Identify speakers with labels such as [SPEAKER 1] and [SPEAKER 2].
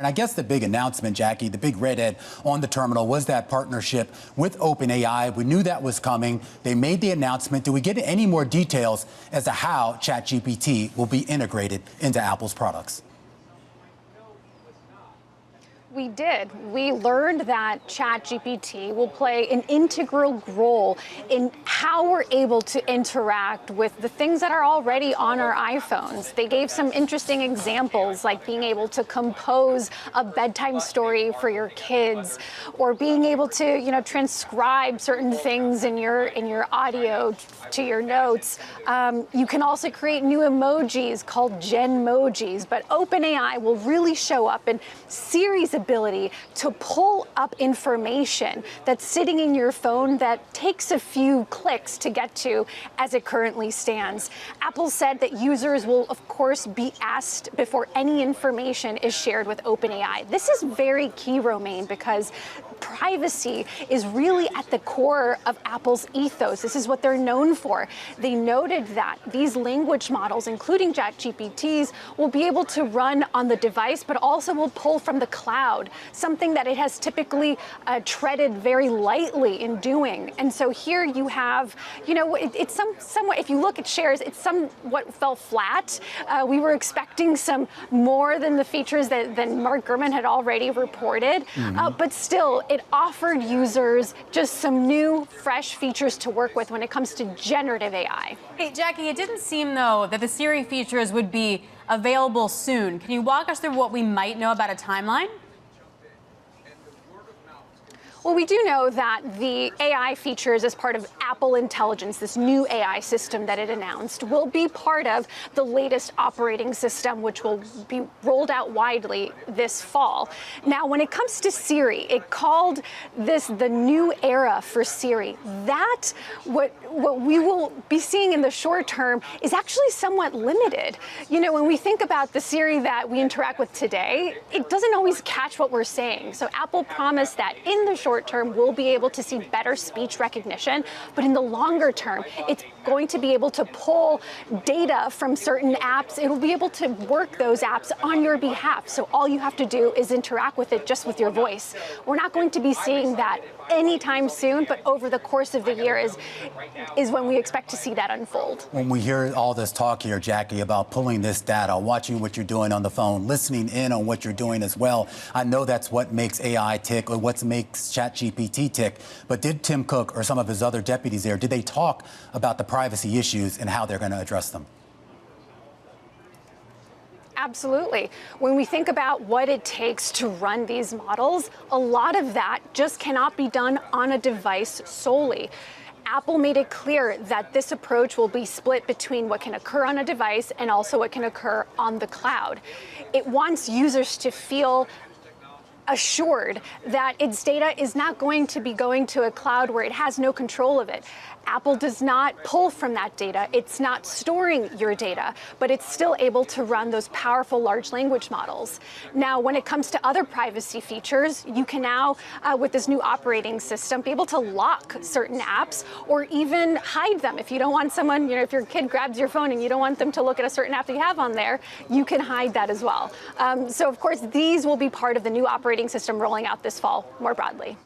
[SPEAKER 1] And I guess the big announcement, Jackie, the big redhead on the terminal was that partnership with OpenAI. We knew that was coming. They made the announcement. Do we get any more details as to how ChatGPT will be integrated into Apple's products?
[SPEAKER 2] We did. We learned that ChatGPT will play an integral role in how we're able to interact with the things that are already on our iPhones. They gave some interesting examples, like being able to compose a bedtime story for your kids, or being able to, transcribe certain things in your audio to your notes. You can also create new emojis called Genmojis, but OpenAI will really show up in Siri's ability to pull up information that's sitting in your phone that takes a few clicks to get to as it currently stands. Apple said that users will, of course, be asked before any information is shared with OpenAI. This is very key, Romaine, because privacy is really at the core of Apple's ethos. This is what they're known for. They noted that these language models, including ChatGPTs, will be able to run on the device, but also will pull from the cloud, something that it has typically treaded very lightly in doing. And so here you have, it's somewhat, if you look at shares, it's somewhat fell flat. We were expecting some more than the features that Mark Gurman had already reported, but still, it offered users just some new, fresh features to work with when it comes to generative AI.
[SPEAKER 3] Hey, Jackie, it didn't seem, though, that the Siri features would be available soon. Can you walk us through what we might know about a timeline?
[SPEAKER 2] Well, we do know that the AI features as part of Apple Intelligence, this new AI system that it announced, will be part of the latest operating system, which will be rolled out widely this fall. Now, when it comes to Siri, it called this the new era for Siri. That, what we will be seeing in the short term is actually somewhat limited. When we think about the Siri that we interact with today, it doesn't always catch what we're saying. So Apple promised that in the short term, we'll be able to see better speech recognition, but in the longer term, it's going to be able to pull data from certain apps. It will be able to work those apps on your behalf. So all you have to do is interact with it just with your voice. We're not going to be seeing that anytime soon, but over the course of the year is when we expect to see that unfold.
[SPEAKER 1] When we hear all this talk here, Jackie, about pulling this data, watching what you're doing on the phone, listening in on what you're doing as well, I know that's what makes AI tick or what makes ChatGPT tick. But did Tim Cook or some of his other deputies there, did they talk about the privacy issues and how they're going to address them?
[SPEAKER 2] Absolutely. When we think about what it takes to run these models, a lot of that just cannot be done on a device solely. Apple made it clear that this approach will be split between what can occur on a device and also what can occur on the cloud. It wants users to feel assured that its data is not going to be going to a cloud where it has no control of it. Apple does not pull from that data. It's not storing your data, but it's still able to run those powerful large language models. Now, when it comes to other privacy features, you can now, with this new operating system, be able to lock certain apps or even hide them. If you don't want someone, if your kid grabs your phone and you don't want them to look at a certain app that you have on there, you can hide that as well. So, of course, these will be part of the new operating system rolling out this fall more broadly.